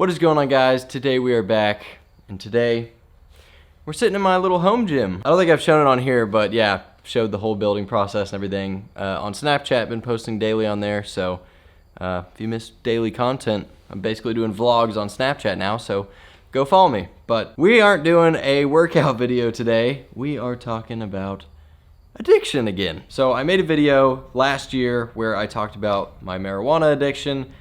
What is going on, guys? Today we are back, and today we're sitting in my little home gym. I don't think I've shown it on here, but yeah, showed the whole building process and everything on Snapchat. Been posting daily on there, so if you miss daily content, I'm basically doing vlogs on Snapchat now, so go follow me. But we aren't doing a workout video today. We are talking about addiction again. So I made a video last year where I talked about my marijuana addiction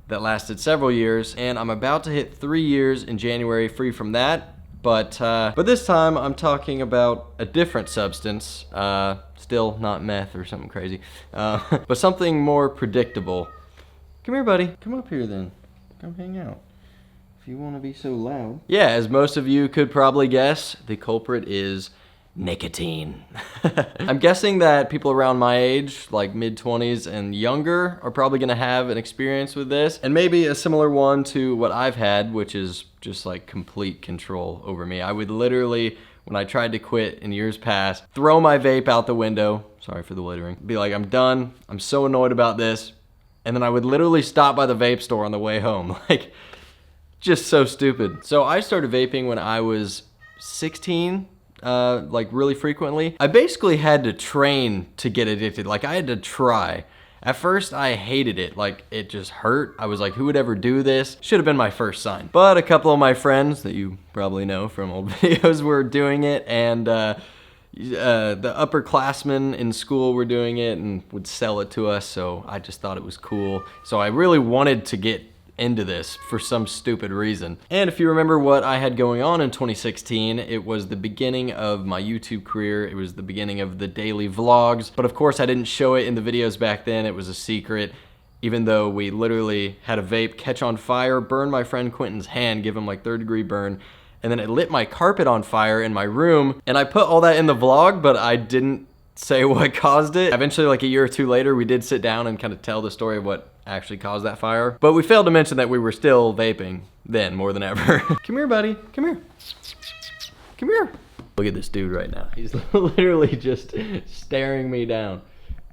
that lasted several years, and I'm about to hit 3 years in January free from that. But this time I'm talking about a different substance, still not meth or something crazy, but something more predictable. Come here, buddy. Come up here then. Come hang out. If you want to be so loud. Yeah, as most of you could probably guess, the culprit is nicotine. I'm guessing that people around my age, like mid-20s and younger, are probably gonna have an experience with this, and maybe a similar one to what I've had, which is just like complete control over me. I would literally, when I tried to quit in years past, throw my vape out the window, sorry for the littering, be like, I'm done, I'm so annoyed about this, and then I would literally stop by the vape store on the way home. Like, just so stupid. So I started vaping when I was 16, like really frequently. I basically had to train to get addicted. Like, I had to try. At first I hated it, like it just hurt. I was like, who would ever do this? Should have been my first sign. But a couple of my friends that you probably know from old videos were doing it, and the upperclassmen in school were doing it and would sell it to us, so I just thought it was cool. So I really wanted to get into this for some stupid reason. And if you remember what I had going on in 2016, it was the beginning of my YouTube career. It was the beginning of the daily vlogs. But of course I didn't show it in the videos back then. It was a secret, even though we literally had a vape catch on fire, burn my friend Quentin's hand, give him like 3rd-degree burn, and then it lit my carpet on fire in my room. And I put all that in the vlog, but I didn't say what caused it. Eventually, like a year or two later, we did sit down and kind of tell the story of what actually caused that fire. But we failed to mention that we were still vaping then more than ever. Come here, buddy. Come here. Come here. Look at this dude right now. He's literally just staring me down.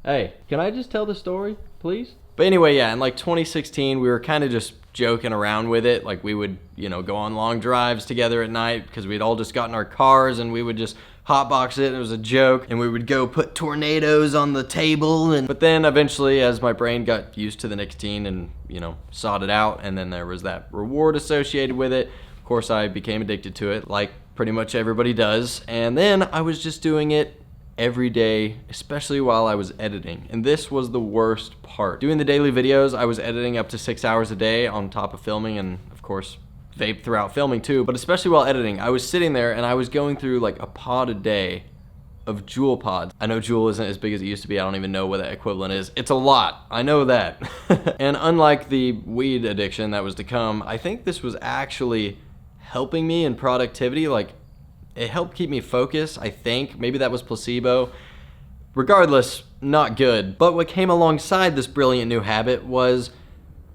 Hey, can I just tell the story, please? But anyway, yeah, in like 2016, we were kind of just joking around with it. Like, we would, you know, go on long drives together at night because we'd all just gotten our cars, and we would just hotbox it, and it was a joke, and we would go put tornadoes on the table. But then eventually, as my brain got used to the nicotine and, you know, sought it out, and then there was that reward associated with it, of course I became addicted to it, like pretty much everybody does. And then I was just doing it every day, especially while I was editing. And this was the worst part. Doing the daily videos, I was editing up to 6 hours a day on top of filming, and of course vape throughout filming too, but especially while editing, I was sitting there and I was going through like a pod a day of Juul pods. I know Juul isn't as big as it used to be. I don't even know what that equivalent is. It's a lot. I know that. And unlike the weed addiction that was to come, I think this was actually helping me in productivity. Like, it helped keep me focused, I think. Maybe that was placebo. Regardless, not good. But what came alongside this brilliant new habit was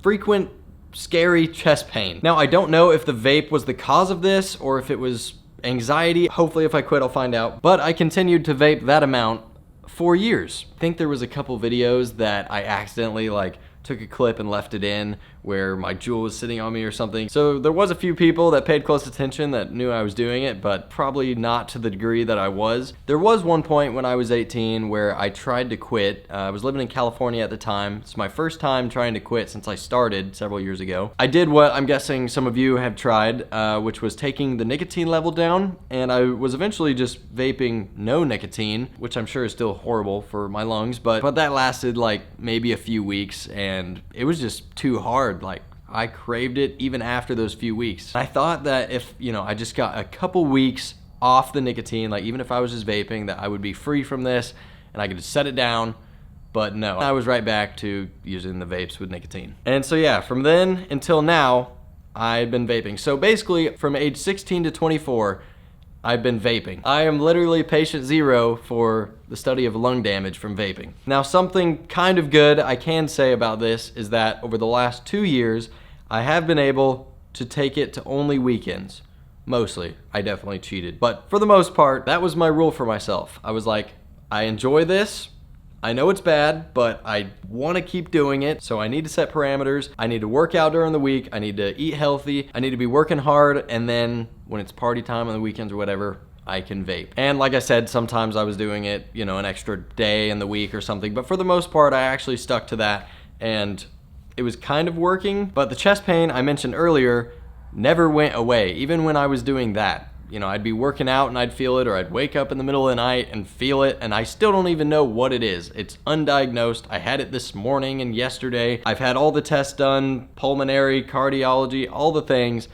frequent scary chest pain. Now, I don't know if the vape was the cause of this or if it was anxiety. Hopefully if I quit, I'll find out. But I continued to vape that amount for years. I think there was a couple videos that I accidentally like took a clip and left it in where my Juul was sitting on me or something. So there was a few people that paid close attention that knew I was doing it, but probably not to the degree that I was. There was one point when I was 18 where I tried to quit. I was living in California at the time. It's my first time trying to quit since I started several years ago. I did what I'm guessing some of you have tried, which was taking the nicotine level down, and I was eventually just vaping no nicotine, which I'm sure is still horrible for my lungs, but that lasted like maybe a few weeks, and it was just too hard. Like, I craved it even after those few weeks. I thought that if, you know, I just got a couple weeks off the nicotine, like even if I was just vaping, that I would be free from this and I could just set it down. But no, I was right back to using the vapes with nicotine. And so yeah, from then until now, I've been vaping. So basically from age 16 to 24, I've been vaping. I am literally patient zero for the study of lung damage from vaping. Now, something kind of good I can say about this is that over the last 2 years, I have been able to take it to only weekends. Mostly. I definitely cheated. But for the most part, that was my rule for myself. I was like, I enjoy this. I know it's bad, but I want to keep doing it, so I need to set parameters. I need to work out during the week. I need to eat healthy. I need to be working hard, and then when it's party time on the weekends or whatever, I can vape. And like I said, sometimes I was doing it, you know, an extra day in the week or something, but for the most part, I actually stuck to that, and it was kind of working. But the chest pain I mentioned earlier never went away, even when I was doing that. You know, I'd be working out and I'd feel it, or I'd wake up in the middle of the night and feel it, and I still don't even know what it is. It's undiagnosed. I had it this morning and yesterday. I've had all the tests done, pulmonary, cardiology, all the things.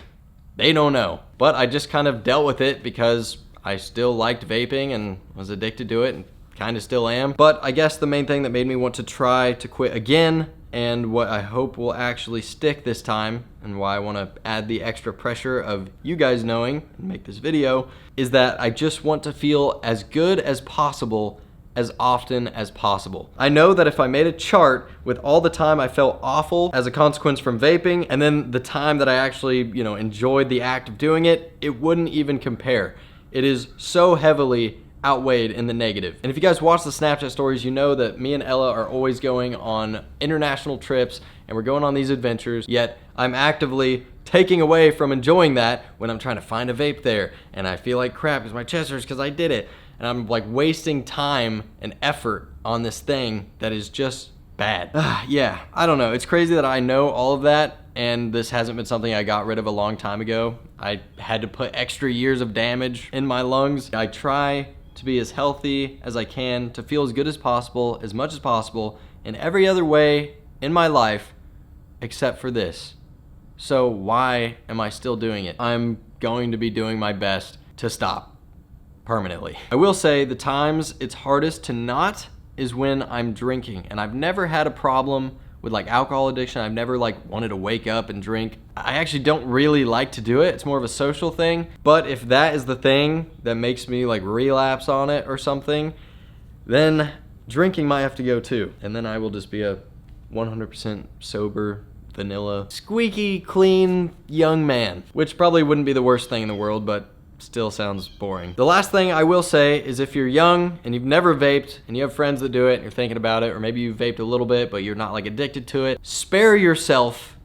They don't know. But I just kind of dealt with it because I still liked vaping and was addicted to it, and kind of still am. But I guess the main thing that made me want to try to quit again, and what I hope will actually stick this time, and why I want to add the extra pressure of you guys knowing and make this video, is that I just want to feel as good as possible as often as possible. I know that if I made a chart with all the time I felt awful as a consequence from vaping, and then the time that I actually, you know, enjoyed the act of doing it, it wouldn't even compare. It is so heavily outweighed in the negative. And if you guys watch the Snapchat stories, you know that me and Ella are always going on international trips, and we're going on these adventures, yet I'm actively taking away from enjoying that when I'm trying to find a vape there, and I feel like crap because my chest hurts because I did it, and I'm like wasting time and effort on this thing that is just bad. Yeah, I don't know. It's crazy that I know all of that, and this hasn't been something I got rid of a long time ago. I had to put extra years of damage in my lungs. I try to be as healthy as I can, to feel as good as possible, as much as possible, in every other way in my life, except for this. So why am I still doing it? I'm going to be doing my best to stop permanently. I will say the times it's hardest to not is when I'm drinking, and I've never had a problem with like alcohol addiction. I've never like wanted to wake up and drink. I actually don't really like to do it. It's more of a social thing. But if that is the thing that makes me like relapse on it or something, then drinking might have to go too. And then I will just be a 100% sober, vanilla, squeaky clean young man, which probably wouldn't be the worst thing in the world, but still sounds boring. The last thing I will say is if you're young and you've never vaped and you have friends that do it and you're thinking about it, or maybe you've vaped a little bit but you're not like addicted to it, spare yourself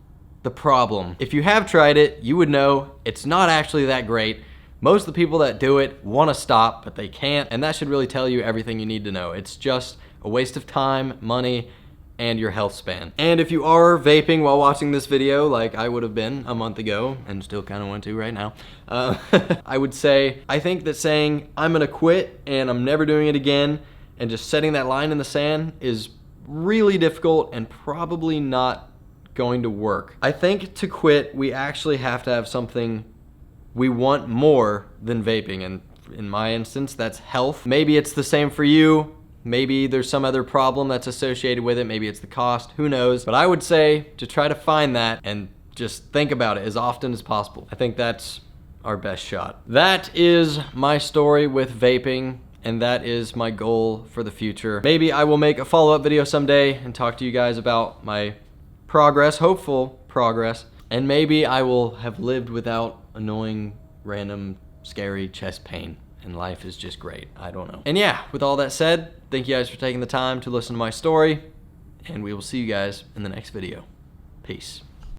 the problem. If you have tried it, you would know it's not actually that great. Most of the people that do it want to stop, but they can't, and that should really tell you everything you need to know. It's just a waste of time, money, and your health span. And if you are vaping while watching this video, like I would have been a month ago, and still kind of want to right now, I would say, I think that saying, I'm gonna quit and I'm never doing it again, and just setting that line in the sand is really difficult and probably not going to work. I think to quit, we actually have to have something we want more than vaping, and in my instance, that's health. Maybe it's the same for you. Maybe there's some other problem that's associated with it. Maybe it's the cost, who knows? But I would say to try to find that and just think about it as often as possible. I think that's our best shot. That is my story with vaping, and that is my goal for the future. Maybe I will make a follow-up video someday and talk to you guys about my progress, hopeful progress, and maybe I will have lived without annoying, random, scary chest pain, and life is just great. I don't know. And yeah, with all that said, thank you guys for taking the time to listen to my story, and we will see you guys in the next video. Peace.